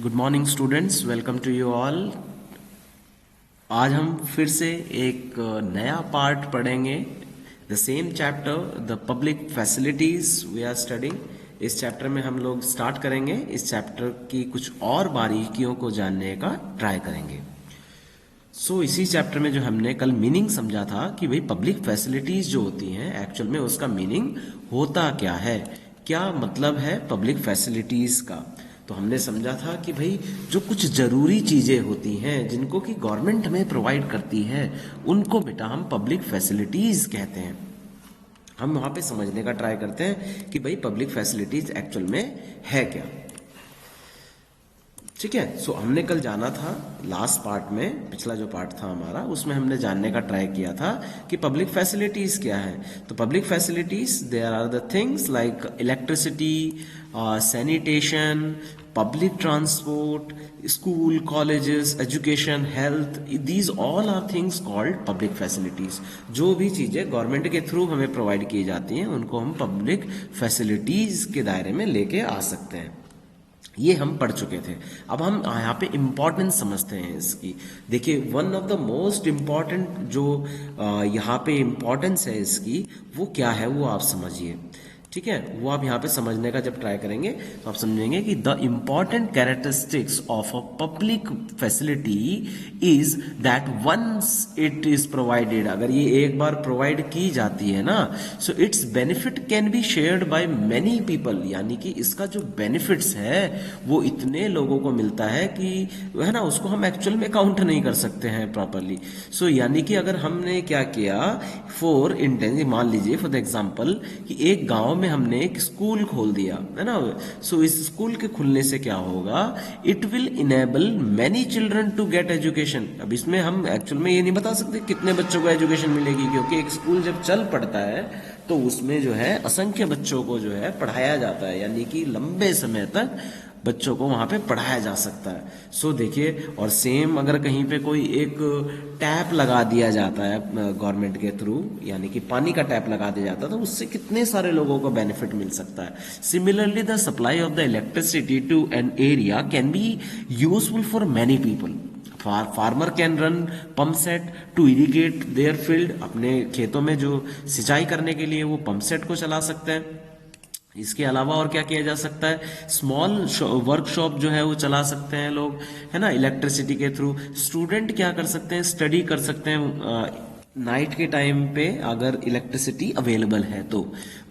Good morning students, welcome to you all. आज हम फिर से एक नया पार्ट पढ़ेंगे। The same chapter, the public facilities we are studying. इस चैप्टर में हम लोग स्टार्ट करेंगे। इस चैप्टर की कुछ और बारीकियों को जानने का ट्राई करेंगे। इसी चैप्टर में जो हमने कल मीनिंग समझा था कि भाई पब्लिक फैसिलिटीज जो होती हैं एक्चुअल में उसका मीनिंग होता क्या है, क्या मतलब है पब्लिक फैसिलिटीज का। तो हमने समझा था कि भाई जो कुछ जरूरी चीजें होती हैं जिनको कि गवर्नमेंट हमें प्रोवाइड करती है उनको बेटा हम पब्लिक फैसिलिटीज कहते हैं। हम वहां पे समझने का ट्राई करते हैं कि भाई पब्लिक फैसिलिटीज एक्चुअल में है क्या। ठीक है। हमने कल जाना था लास्ट पार्ट में, पिछला जो पार्ट था हमारा उसमें हमने जानने का ट्राई किया था कि पब्लिक फैसिलिटीज क्या है। तो public facilities there are the things like electricity, sanitation, public transport, school, colleges, education, health, these all are things called public facilities. जो भी चीजें गवर्नमेंट के थ्रू हमें प्रोवाइड की जाती हैं उनको हम पब्लिक फैसिलिटीज के दायरे में लेके आ सकते हैं। ये हम पढ़ चुके थे। अब हम यहाँ पे इम्पोर्टेंस समझते हैं इसकी। देखिए, one of the most important जो यहाँ पे इम्पोर्टेंस है इसकी, वो क्या है वो आप समझिए। ठीक है, वो आप यहाँ पे समझने का जब ट्राई करेंगे तो आप समझेंगे कि the important characteristics of a public facility is that once it is provided, अगर ये एक बार प्रोवाइड की जाती है ना, so its benefit can be shared by many people. यानी कि इसका जो बेनिफिट्स है वो इतने लोगों को मिलता है कि है ना, उसको हम एक्चुअल में काउंट नहीं कर सकते हैं प्रॉपरली। यानी कि अगर हमने क्या किया, फॉर इंटेंस, मान लीजिए फॉर द एग्जाम्पल कि एक गांव में हमने एक स्कूल खोल दिया है ना। इस स्कूल के खुलने से क्या होगा, it will enable many children to get education. अब इसमें हम एक्चुअल में ये नहीं बता सकते कितने बच्चों को एजुकेशन मिलेगी, क्योंकि एक स्कूल जब चल पड़ता है तो उसमें जो है असंख्य बच्चों को जो है पढ़ाया जाता है, यानी कि लंबे समय तक बच्चों को वहां पे पढ़ाया जा सकता है। देखिए, और सेम अगर कहीं पे कोई एक टैप लगा दिया जाता है गवर्नमेंट के थ्रू, यानी कि पानी का टैप लगा दिया जाता है, तो उससे कितने सारे लोगों को बेनिफिट मिल सकता है। Similarly the supply of the electricity to an area can be useful for many people. Farmer can run pump set to irrigate their field. अपने खेतों में जो सिंचाई करने के लिए वो पंप सेट को चला सकते हैं। इसके अलावा और क्या किया जा सकता है, स्मॉल वर्कशॉप जो है वो चला सकते हैं लोग, है ना, इलेक्ट्रिसिटी के थ्रू। स्टूडेंट क्या कर सकते हैं, स्टडी कर सकते हैं नाइट के टाइम पे अगर इलेक्ट्रिसिटी अवेलेबल है तो।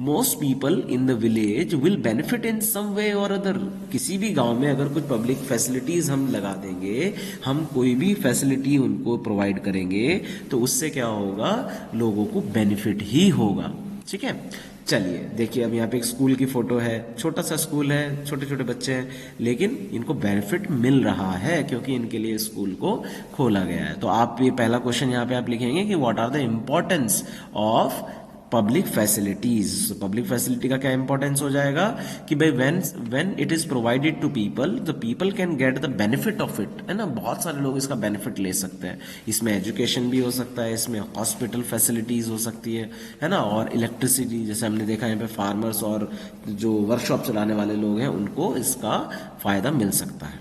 Most people in the village will benefit in some way or other. किसी भी गांव में अगर कुछ पब्लिक फैसिलिटीज हम लगा देंगे, हम कोई भी फैसिलिटी उनको प्रोवाइड करेंगे तो उससे क्या होगा, लोगों को बेनिफिट ही होगा। ठीक है, चलिए देखिए, अब यहाँ पे एक स्कूल की फोटो है, छोटा सा स्कूल है, छोटे छोटे बच्चे हैं, लेकिन इनको बेनिफिट मिल रहा है क्योंकि इनके लिए स्कूल को खोला गया है। तो आप ये पहला क्वेश्चन यहाँ पे आप लिखेंगे कि what are the importance of public facilities. Public facility का क्या इंपॉर्टेंस हो जाएगा कि भाई when it is provided to people, the people can get the benefit of it, है ना। बहुत सारे लोग इसका बेनिफिट ले सकते हैं। इसमें एजुकेशन भी हो सकता है, इसमें हॉस्पिटल फैसिलिटीज हो सकती है ना, और इलेक्ट्रिसिटी, जैसे हमने देखा यहाँ पे फार्मर्स और जो वर्कशॉप चलाने वाले लोग हैं उनको इसका फायदा मिल सकता है।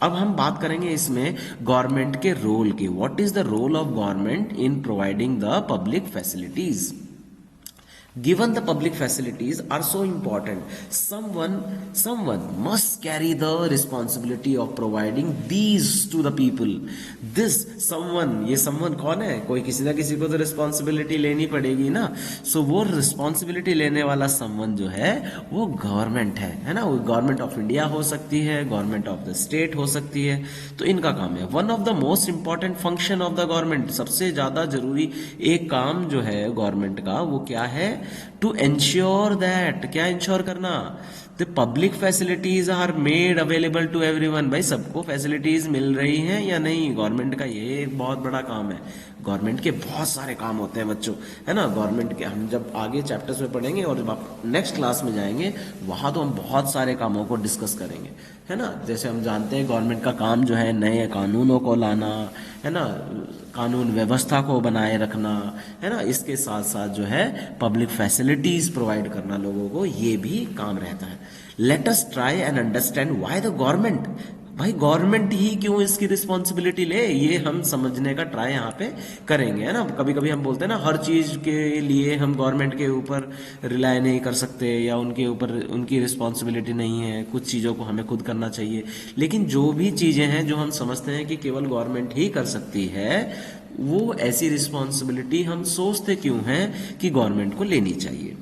अब हम बात करेंगे इसमें गवर्नमेंट के रोल की। What is the role of government in providing the public facilities. Given the public facilities are so important, someone must carry the responsibility of providing these to the people. This someone, ये someone कौन है, कोई किसी ना किसी को तो responsibility लेनी पड़ेगी ना। वो responsibility लेने वाला someone जो है वो गवर्नमेंट है ना। वो गवर्नमेंट ऑफ इंडिया हो सकती है, गवर्नमेंट ऑफ द स्टेट हो सकती है, तो इनका काम है। One of the most important function of the government, सबसे ज्यादा जरूरी एक काम जो है गवर्नमेंट का वो क्या है, टू एंश्योर दैट, क्या इंश्योर करना, the public facilities are made available to everyone. भाई सबको फैसिलिटीज मिल रही हैं या नहीं, गवर्नमेंट का ये एक बहुत बड़ा काम है। गवर्नमेंट के बहुत सारे काम होते हैं बच्चों, है ना। गवर्नमेंट के हम जब आगे चैप्टर्स में पढ़ेंगे और जब आप नेक्स्ट क्लास में जाएंगे वहां तो हम बहुत सारे कामों को डिस्कस करेंगे, है ना। जैसे हम जानते हैं गवर्नमेंट का काम जो है नए कानूनों को लाना, है ना, कानून व्यवस्था को बनाए रखना, है ना। इसके साथ साथ जो है पब्लिक फैसिलिटीज प्रोवाइड करना लोगों को, ये भी काम रहता है। Let us try and understand why the government, भाई गवर्नमेंट ही क्यों इसकी रिस्पॉन्सिबिलिटी ले, ये हम समझने का ट्राई यहाँ पे करेंगे, है ना। कभी कभी हम बोलते हैं ना हर चीज के लिए हम गवर्नमेंट के ऊपर रिलाय नहीं कर सकते, या उनके ऊपर उनकी रिस्पॉन्सिबिलिटी नहीं है, कुछ चीज़ों को हमें खुद करना चाहिए। लेकिन जो भी चीज़ें हैं जो हम समझते हैं कि केवल गवर्नमेंट ही कर सकती है, वो ऐसी रिस्पॉन्सिबिलिटी हम सोचते क्यों हैं कि गवर्नमेंट को लेनी चाहिए।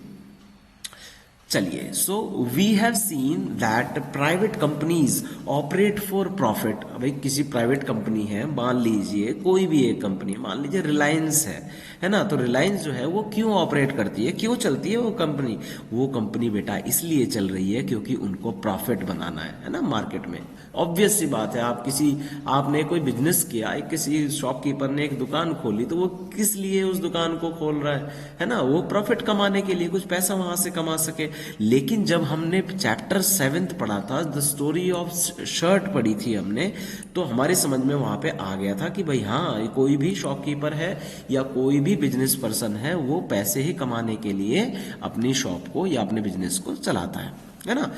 चलिए, so we have seen that private companies operate for profit. भाई किसी प्राइवेट कंपनी है, मान लीजिए कोई भी एक कंपनी, मान लीजिए रिलायंस है ना। तो रिलायंस जो है वो क्यों ऑपरेट करती है, क्यों चलती है वो कंपनी? वो कंपनी बेटा इसलिए चल रही है क्योंकि उनको प्रॉफिट बनाना है ना मार्केट में। ऑब्वियस सी बात है, आपने कोई बिजनेस किया, एक किसी शॉपकीपर ने एक दुकान खोली, तो वो किस लिए उस दुकान को खोल रहा है ना, वो प्रॉफिट कमाने के लिए, कुछ पैसा वहां से कमा सके। लेकिन जब हमने चैप्टर 7 पढ़ा था, द स्टोरी ऑफ शर्ट पढ़ी थी हमने, तो हमारे समझ में वहां पे आ गया था कि भाई हाँ, कोई भी शॉपकीपर है या कोई भी बिजनेस पर्सन है, वो पैसे ही कमाने के लिए अपनी शॉप को या अपने बिजनेस को चलाता है ना।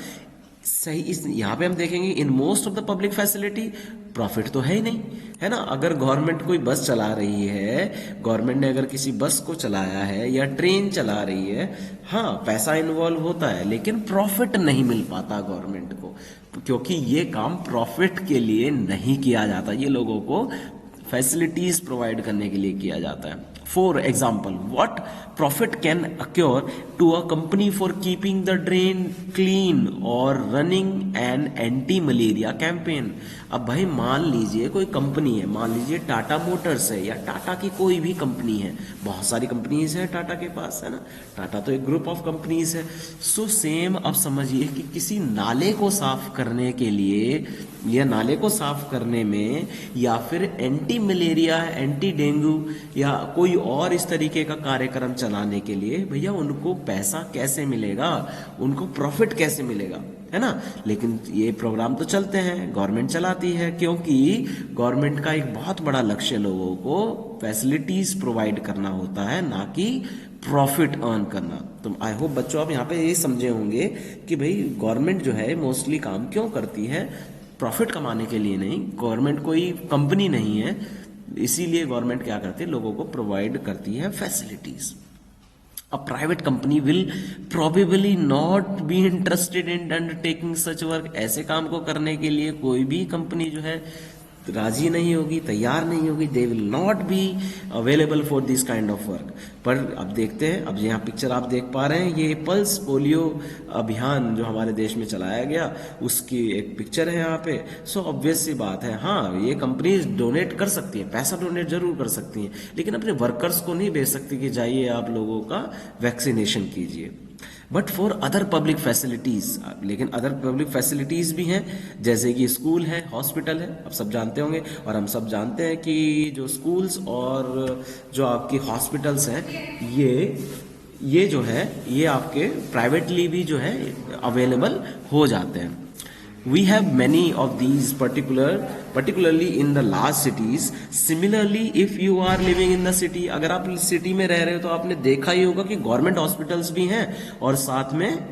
सही, इस यहाँ पे हम देखेंगे in most of the public facility profit तो है ही नहीं, है ना। अगर गवर्नमेंट कोई बस चला रही है, गवर्नमेंट ने अगर किसी बस को चलाया है या ट्रेन चला रही है, हाँ पैसा इन्वॉल्व होता है, लेकिन प्रॉफिट नहीं मिल पाता गवर्नमेंट को, क्योंकि ये काम प्रॉफिट के लिए नहीं किया जाता, ये लोगों को फैसिलिटीज प्रोवाइड करने के लिए किया जाता है। For example, what profit can accrue to a company for keeping the drain clean और running an anti malaria campaign. अब भाई मान लीजिए कोई कंपनी है, मान लीजिए टाटा मोटर्स है या टाटा की कोई भी कंपनी है, बहुत सारी कंपनीज है टाटा के पास, है ना। टाटा तो एक ग्रुप ऑफ कंपनीज है। सो सेम अब समझिए कि किसी नाले को साफ करने के लिए या नाले को साफ करने में, या फिर एंटी मलेरिया, एंटी डेंगू या कोई और इस तरीके का कार्यक्रम चलाने के लिए, भैया उनको पैसा कैसे मिलेगा, उनको प्रॉफिट कैसे मिलेगा, है ना। लेकिन ये प्रोग्राम तो चलते हैं, गवर्नमेंट चलाती है, क्योंकि गवर्नमेंट का एक बहुत बड़ा लक्ष्य लोगों को फैसिलिटीज प्रोवाइड करना होता है, ना कि प्रॉफिट अर्न करना। तो आई होप बच्चों आप यहाँ पे ये समझे होंगे कि भाई गवर्नमेंट जो है मोस्टली काम क्यों करती है, प्रॉफिट कमाने के लिए नहीं। गवर्नमेंट कोई कंपनी नहीं है, इसीलिए गवर्नमेंट क्या करती है, लोगों को प्रोवाइड करती है facilities. A private company will probably not be interested in undertaking such work। ऐसे काम को करने के लिए कोई भी कंपनी जो है राजी नहीं होगी, तैयार नहीं होगी। They will not be available for this kind of work. पर अब देखते हैं, अब यहाँ पिक्चर आप देख पा रहे हैं, ये पल्स पोलियो अभियान जो हमारे देश में चलाया गया, उसकी एक पिक्चर है यहाँ पे। सो ऑब्वियस सी बात है, हाँ ये कंपनीज डोनेट कर सकती है, पैसा डोनेट जरूर कर सकती हैं, लेकिन अपने वर्कर्स को नहीं भेज सकती कि जाइए आप लोगों का वैक्सीनेशन कीजिए। But for other public facilities, लेकिन अदर पब्लिक फैसिलिटीज भी हैं, जैसे कि स्कूल है, हॉस्पिटल है, आप सब जानते होंगे। और हम सब जानते हैं कि जो स्कूल्स और जो आपकी हॉस्पिटल्स हैं, ये जो है ये आपके प्राइवेटली भी जो है अवेलेबल हो जाते हैं। We have many of these particularly in the large cities. Similarly, if you are living in the city, अगर आप सिटी में रह रहे हो तो आपने देखा ही होगा कि गवर्नमेंट हॉस्पिटल्स भी हैं और साथ में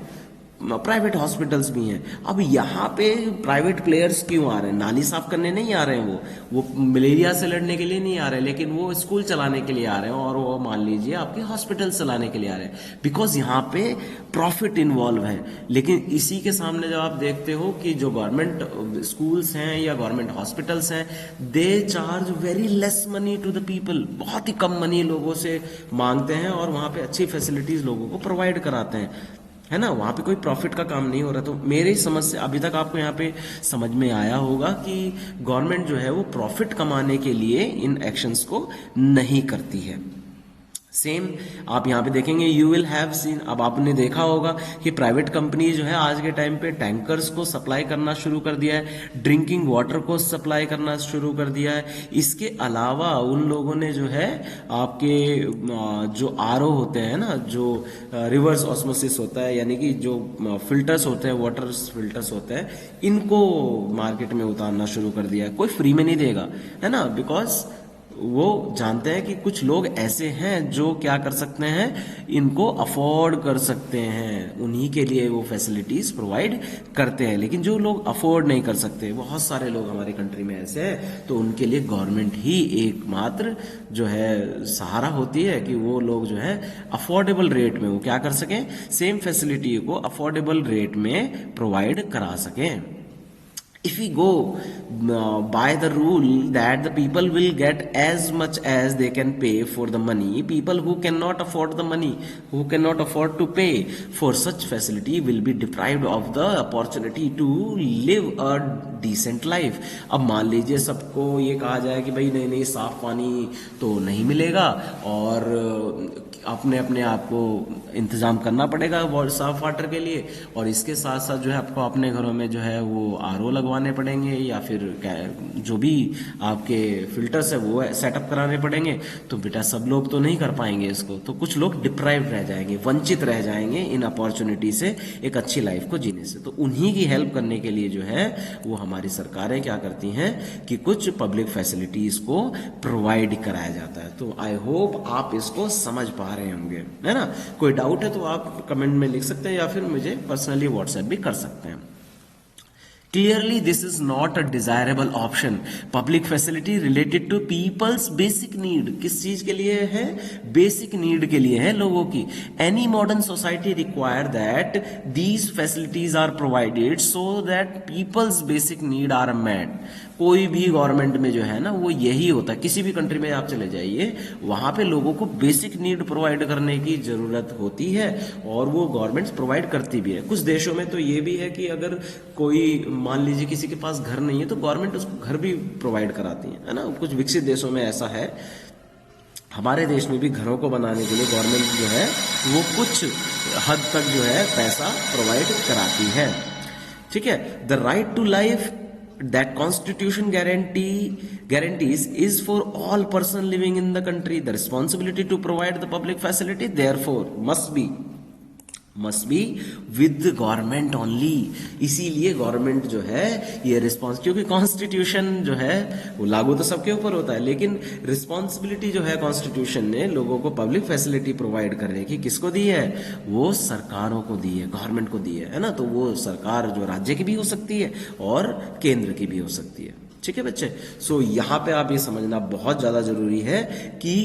प्राइवेट हॉस्पिटल्स भी हैं। अब यहाँ पे प्राइवेट प्लेयर्स क्यों आ रहे हैं? नाली साफ करने नहीं आ रहे हैं, वो मलेरिया से लड़ने के लिए नहीं आ रहे, लेकिन वो स्कूल चलाने के लिए आ रहे हैं, और वो मान लीजिए आपके हॉस्पिटल चलाने के लिए आ रहे हैं, बिकॉज यहाँ पे प्रॉफिट इन्वॉल्व है। लेकिन इसी के सामने जब आप देखते हो कि जो गवर्नमेंट स्कूल्स हैं या गवर्नमेंट हॉस्पिटल्स हैं, they charge very less money to the people, बहुत ही कम मनी लोगों से मांगते हैं और वहाँ पे अच्छी फैसिलिटीज लोगों को प्रोवाइड कराते हैं, है ना। वहां पे कोई प्रॉफिट का काम नहीं हो रहा। तो मेरी समझ से अभी तक आपको यहाँ पे समझ में आया होगा कि गवर्नमेंट जो है वो प्रॉफिट कमाने के लिए इन एक्शंस को नहीं करती है। सेम आप यहाँ पे देखेंगे, यू विल हैव सीन, अब आपने देखा होगा कि प्राइवेट कंपनी जो है आज के टाइम पे टैंकर्स को सप्लाई करना शुरू कर दिया है, ड्रिंकिंग वाटर को सप्लाई करना शुरू कर दिया है। इसके अलावा उन लोगों ने जो है आपके जो आरओ होते हैं ना, जो रिवर्स ऑस्मोसिस होता है, यानी कि जो फिल्टर्स होते हैं, वाटर फिल्टर्स होते हैं, इनको मार्केट में उतारना शुरू कर दिया है। कोई फ्री में नहीं देगा, है ना, बिकॉज वो जानते हैं कि कुछ लोग ऐसे हैं जो क्या कर सकते हैं, इनको अफोर्ड कर सकते हैं, उन्हीं के लिए वो फैसिलिटीज प्रोवाइड करते हैं। लेकिन जो लोग अफोर्ड नहीं कर सकते, बहुत सारे लोग हमारे कंट्री में ऐसे हैं, तो उनके लिए गवर्नमेंट ही एकमात्र जो है सहारा होती है कि वो लोग जो है अफोर्डेबल रेट में वो क्या कर सकें, सेम फैसिलिटी को अफोर्डेबल रेट में प्रोवाइड करा सकें। If we go by the rule that the people will get as much as they can pay for the money, people who cannot afford the money, who cannot afford to pay for such facility will be deprived of the opportunity to live a decent life। अब मान लीजिए सबको ये कहा जाए कि भाई नहीं नहीं साफ पानी तो नहीं मिलेगा और अपने अपने आप को इंतजाम करना पड़ेगा साफ वाटर के लिए, और इसके साथ साथ जो है आपको अपने घरों में जो है वो आरओ लगवाने पड़ेंगे या फिर जो भी आपके फिल्टर्स है वो सेटअप कराने पड़ेंगे। तो बेटा सब लोग तो नहीं कर पाएंगे इसको, तो कुछ लोग डिप्राइव रह जाएंगे, वंचित रह जाएंगे इन अपॉर्चुनिटी से एक अच्छी लाइफ को जीने से। तो उन्हीं की हेल्प करने के लिए जो है वो हमारी सरकारें क्या करती हैं कि कुछ पब्लिक फैसिलिटीज को प्रोवाइड कराया जाता है। तो आई होप आप इसको समझ पा रहे होंगे, है ना। कोई डाउट है तो आप कमेंट में लिख सकते हैं या फिर मुझे पर्सनली व्हाट्सएप भी कर सकते हैं। Clearly, this is not a desirable option. Public facility related to people's basic need. किस चीज के लिए है? Basic need के लिए है लोगों की। Any modern society require that these facilities are provided so that people's basic need are met. कोई भी गवर्नमेंट में जो है ना वो यही होता है, किसी भी कंट्री में आप चले जाइए वहां पे लोगों को बेसिक नीड प्रोवाइड करने की जरूरत होती है और वो गवर्नमेंट प्रोवाइड करती भी है। कुछ देशों में तो ये भी है कि अगर कोई मान लीजिए किसी के पास घर नहीं है तो गवर्नमेंट उसको घर भी प्रोवाइड कराती है ना। कुछ विकसित देशों में ऐसा है। हमारे देश में भी घरों को बनाने के लिए गवर्नमेंट जो है वो कुछ हद तक जो है पैसा प्रोवाइड कराती है, ठीक है। The right to life that constitution guarantees is for all person living in the country. The responsibility to provide the public facility therefore must be with the government only। इसीलिए गवर्नमेंट जो है ये response, क्योंकि constitution जो है वो लागू तो सबके ऊपर होता है, लेकिन रिस्पॉन्सिबिलिटी जो है कॉन्स्टिट्यूशन ने लोगों को पब्लिक फैसिलिटी प्रोवाइड करने की किसको दी है? वो सरकारों को दी है, गवर्नमेंट को दी है ना। तो वो सरकार जो राज्य की भी हो सकती है और केंद्र की भी हो सकती है, ठीक है बच्चे। सो यहाँ पे आप ये समझना बहुत ज्यादा जरूरी है कि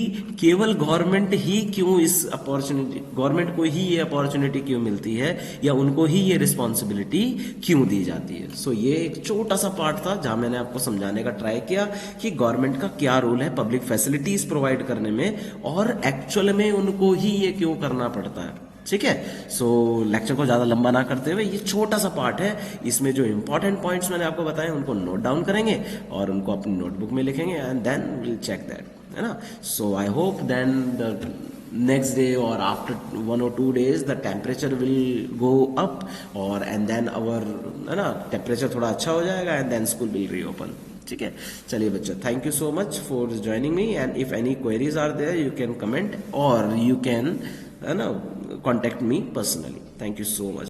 केवल गवर्नमेंट ही क्यों इस अपॉर्चुनिटी, गवर्नमेंट को ही ये अपॉर्चुनिटी क्यों मिलती है या उनको ही ये रिस्पॉन्सिबिलिटी क्यों दी जाती है। सो ये एक छोटा सा पार्ट था जहां मैंने आपको समझाने का ट्राई किया कि गवर्नमेंट का क्या रोल है पब्लिक फैसिलिटीज प्रोवाइड करने में और एक्चुअल में उनको ही ये क्यों करना पड़ता है, ठीक है। सो लेक्चर को ज्यादा लंबा ना करते हुए ये छोटा सा पार्ट है, इसमें जो इंपॉर्टेंट पॉइंट्स मैंने आपको बताए उनको नोट डाउन करेंगे और उनको अपनी नोटबुक में लिखेंगे and then will check that, है ना। So I hope then the next day or after 1 or 2 days the temperature will go up और एंड देन अवर, है ना, टेम्परेचर थोड़ा अच्छा हो जाएगा and then school will reopen, ठीक है। चलिए बच्चों, thank you so much for joining me and if any queries are there you can comment or you can, है ना, contact me personally. Thank you so much.